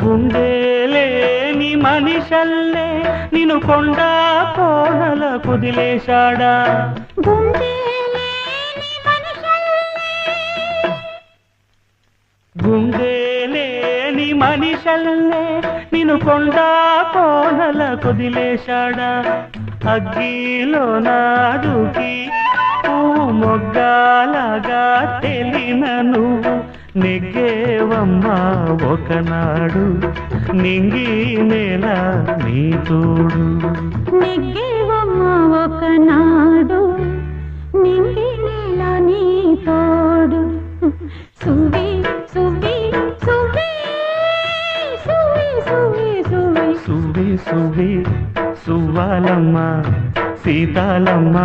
గుండెలేని మనిషల్లే నిన్ను కొండా కోనల కుదిలేశాడా గుండెలేని మనిషల్లే నిన్ను కొండా కోనల కుదిలేశాడా అగ్గిలో నాడుకి మొగ్గాలగా తెలిన నువ్వు నెగ్గేవమ్మా ఒకనాడు నింగి నేల నీ తోడు నెగ్గేవమ్మా ఒకనాడు నింగి నేల నీ తోడు సువి సువి సువి సువి సువి సువి సువి సువి సువ్వాలమ్మ సీతాలమ్మ